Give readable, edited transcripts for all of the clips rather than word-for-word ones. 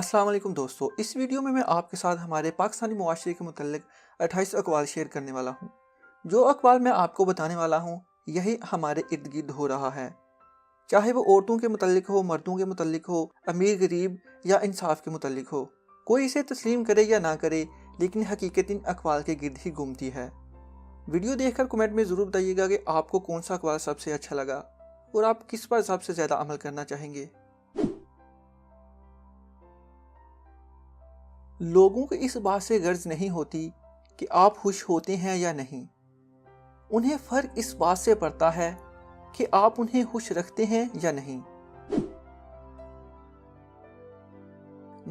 अस्सलाम वालेकुम दोस्तों, इस वीडियो में मैं आपके साथ हमारे पाकिस्तानी मुआशरे के मुतल्लिक 28 अक़वाल शेयर करने वाला हूँ। जो अक़वाल मैं आपको बताने वाला हूँ, यही हमारे इर्द गिर्द हो रहा है। चाहे वो औरतों के मुतल्लिक हो, मर्दों के मुतल्लिक हो, अमीर गरीब या इंसाफ के मुतल्लिक हो। कोई इसे तस्लीम करे या ना करे, लेकिन हकीकत इन अक़वाल के गिर्द ही घूमती है। वीडियो देखकर कमेंट में ज़रूर बताइएगा कि आपको कौन सा अक़वाल सबसे अच्छा लगा और आप किस पर सबसे ज़्यादा अमल करना चाहेंगे। लोगों को इस बात से गर्ज नहीं होती कि आप खुश होते हैं या नहीं। उन्हें फ़र्क इस बात से पड़ता है कि आप उन्हें खुश रखते हैं या नहीं।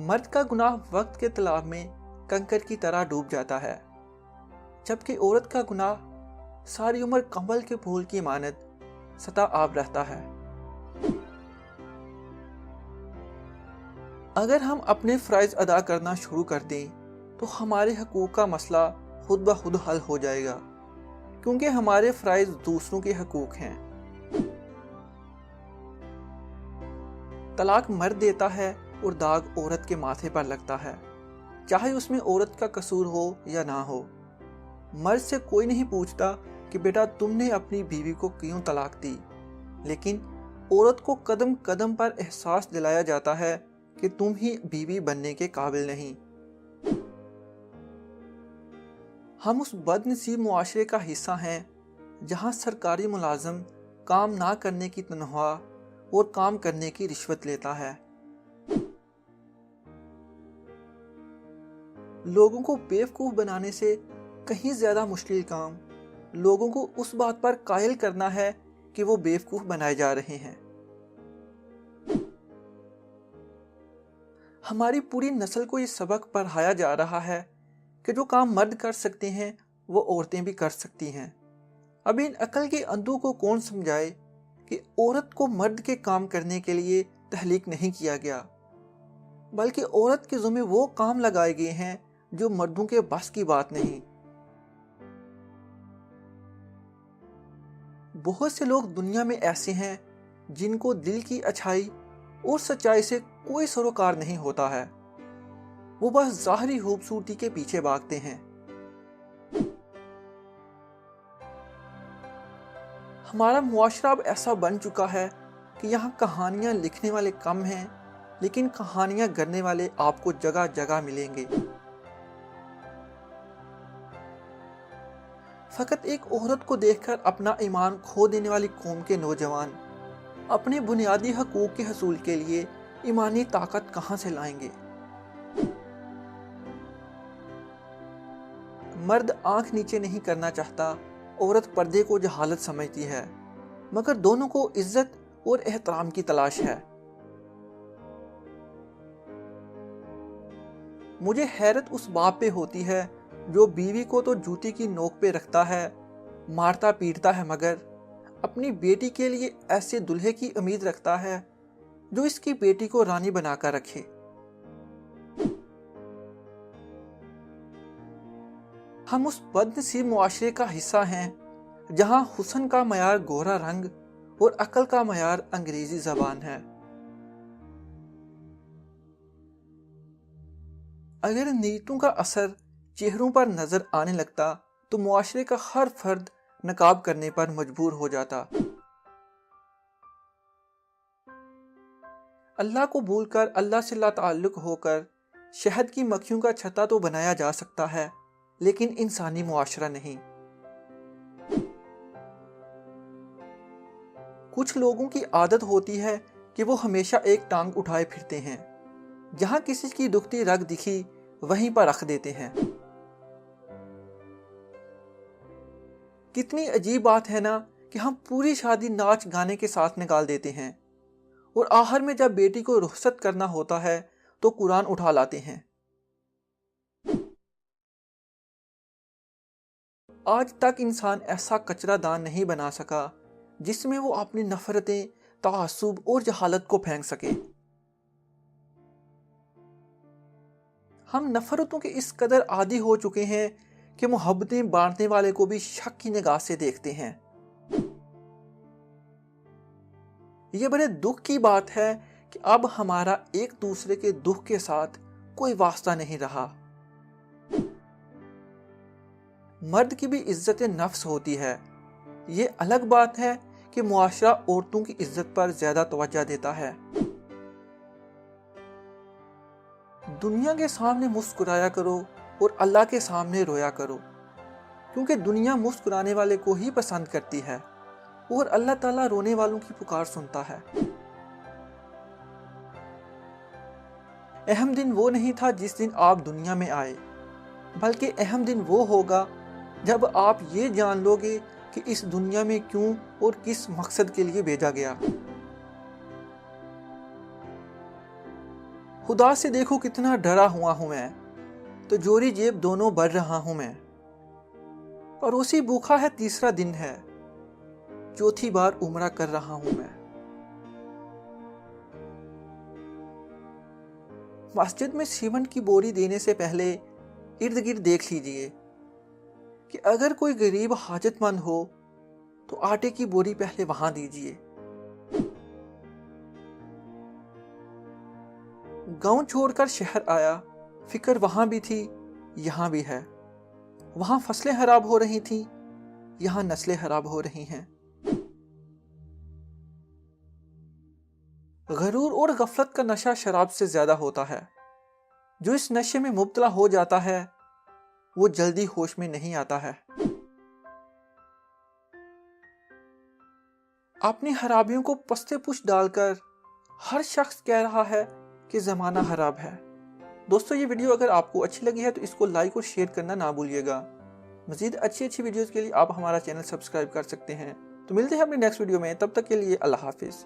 मर्द का गुनाह वक्त के तालाब में कंकर की तरह डूब जाता है, जबकि औरत का गुनाह सारी उम्र कंबल के फूल की मानद सता आब रहता है। अगर हम अपने फ़राइज़ अदा करना शुरू कर दें तो हमारे हकूक़ का मसला खुद ब खुद हल हो जाएगा, क्योंकि हमारे फ़राइज़ दूसरों के हकूक़ हैं। तलाक मर्द देता है और दाग औरत के माथे पर लगता है, चाहे उसमें औरत का कसूर हो या ना हो। मर्द से कोई नहीं पूछता कि बेटा तुमने अपनी बीवी को क्यों तलाक दी, लेकिन औरत को कदम कदम पर एहसास दिलाया जाता है कि तुम ही बीवी बनने के काबिल नहीं। हम उस बदनसीब मुआशरे का हिस्सा हैं जहां सरकारी मुलाजिम काम ना करने की तनख्वाह और काम करने की रिश्वत लेता है। लोगों को बेवकूफ़ बनाने से कहीं ज़्यादा मुश्किल काम लोगों को उस बात पर कायल करना है कि वो बेवकूफ़ बनाए जा रहे हैं। हमारी पूरी नस्ल को ये सबक पढ़ाया जा रहा है कि जो काम मर्द कर सकते हैं वो औरतें भी कर सकती हैं। अब इन अकल के अंधों को कौन समझाए कि औरत को मर्द के काम करने के लिए तहलीक नहीं किया गया, बल्कि औरत के ज़िम्मे वो काम लगाए गए हैं जो मर्दों के बस की बात नहीं। बहुत से लोग दुनिया में ऐसे हैं जिनको दिल की अच्छाई और सच्चाई से कोई सरोकार नहीं होता है। वो बस ज़ाहरी खूबसूरती के पीछे भागते हैं। हमारा मुआशरा अब ऐसा बन चुका है कि यहाँ कहानियाँ लिखने वाले कम हैं, लेकिन कहानियाँ गढ़ने वाले आपको जगह जगह मिलेंगे। फ़कत एक औरत को देखकर अपना ईमान खो देने वाली कौम के नौजवान अपने बुनियादी हकूक़ के हसूल के लिए ईमानी ताकत कहाँ से लाएंगे। मर्द आंख नीचे नहीं करना चाहता, औरत पर्दे को जहालत समझती है, मगर दोनों को इज्जत और एहतराम की तलाश है। मुझे हैरत उस बाप पे होती है जो बीवी को तो जूती की नोक पे रखता है, मारता पीटता है, मगर अपनी बेटी के लिए ऐसे दुल्हे की उम्मीद रखता है जो इसकी बेटी को रानी बनाकर रखे। हम उस बदनसीब मुआशरे का हिस्सा हैं जहां हुस्न का मयार गोरा रंग और अक्ल का मयार अंग्रेजी ज़बान है। अगर नीयतों का असर चेहरों पर नजर आने लगता तो मुआशरे का हर फर्द नकाब करने पर मजबूर हो जाता। अल्लाह को भूलकर अल्लाह से लाताल्लुक होकर शहद की मक्खियों का छत्ता तो बनाया जा सकता है, लेकिन इंसानी मुआशरा नहीं। कुछ लोगों की आदत होती है कि वो हमेशा एक टांग उठाए फिरते हैं, जहां किसी की दुखती रग दिखी वहीं पर रख देते हैं। कितनी अजीब बात है ना कि हम पूरी शादी नाच गाने के साथ निकाल देते हैं और आखिर में जब बेटी को रुखसत करना होता है तो कुरान उठा लाते हैं। आज तक इंसान ऐसा कचरा दान नहीं बना सका जिसमें वो अपनी नफरतें, तासुब और जहालत को फेंक सके। हम नफरतों के इस कदर आदी हो चुके हैं कि मोहब्बतें बांटने वाले को भी शक की निगाह से देखते हैं। ये बड़े दुख की बात है کہ اب ہمارا ایک دوسرے کے دکھ کے ساتھ کوئی واسطہ نہیں رہا۔ مرد کی بھی عزت نفس ہوتی ہے۔ یہ الگ بات ہے کہ معاشرہ عورتوں کی عزت پر زیادہ توجہ دیتا ہے۔ دنیا کے سامنے مسکرایا کرو اور اللہ کے سامنے رویا کرو، کیونکہ دنیا مسکرانے والے کو ہی پسند کرتی ہے اور اللہ تعالیٰ رونے والوں کی پکار سنتا ہے۔ اہم دن وہ نہیں تھا جس دن آپ دنیا میں آئے، بلکہ اہم دن وہ ہوگا جب آپ یہ جان لو گے کہ اس دنیا میں کیوں اور کس مقصد کے لیے بھیجا گیا۔ خدا سے دیکھو کتنا ڈرا ہوا ہوں میں، تجوری جیب دونوں بھر رہا ہوں میں، پڑوسی بھوکا ہے تیسرا دن ہے، چوتھی بار عمرہ کر رہا ہوں میں۔ مسجد میں سیمنٹ کی بوری دینے سے پہلے ارد گرد دیکھ لیجئے کہ اگر کوئی غریب حاجت مند ہو تو آٹے کی بوری پہلے وہاں دیجئے۔ گاؤں چھوڑ کر شہر آیا، فکر وہاں بھی تھی یہاں بھی ہے، وہاں فصلیں خراب ہو رہی تھیں، یہاں نسلیں خراب ہو رہی ہیں۔ غرور اور غفلت کا نشہ شراب سے زیادہ ہوتا ہے۔ جو اس نشے میں مبتلا ہو جاتا ہے وہ جلدی ہوش میں نہیں آتا ہے۔ اپنی خرابیوں کو پستے پوش ڈال کر ہر شخص کہہ رہا ہے کہ زمانہ خراب ہے۔ دوستو، یہ ویڈیو اگر آپ کو اچھی لگی ہے تو اس کو لائک اور شیئر کرنا نہ بھولیے گا۔ مزید اچھی ویڈیوز کے لیے آپ ہمارا چینل سبسکرائب کر سکتے ہیں۔ تو ملتے ہیں اپنے نیکسٹ ویڈیو میں، تب تک کے لیے اللہ حافظ۔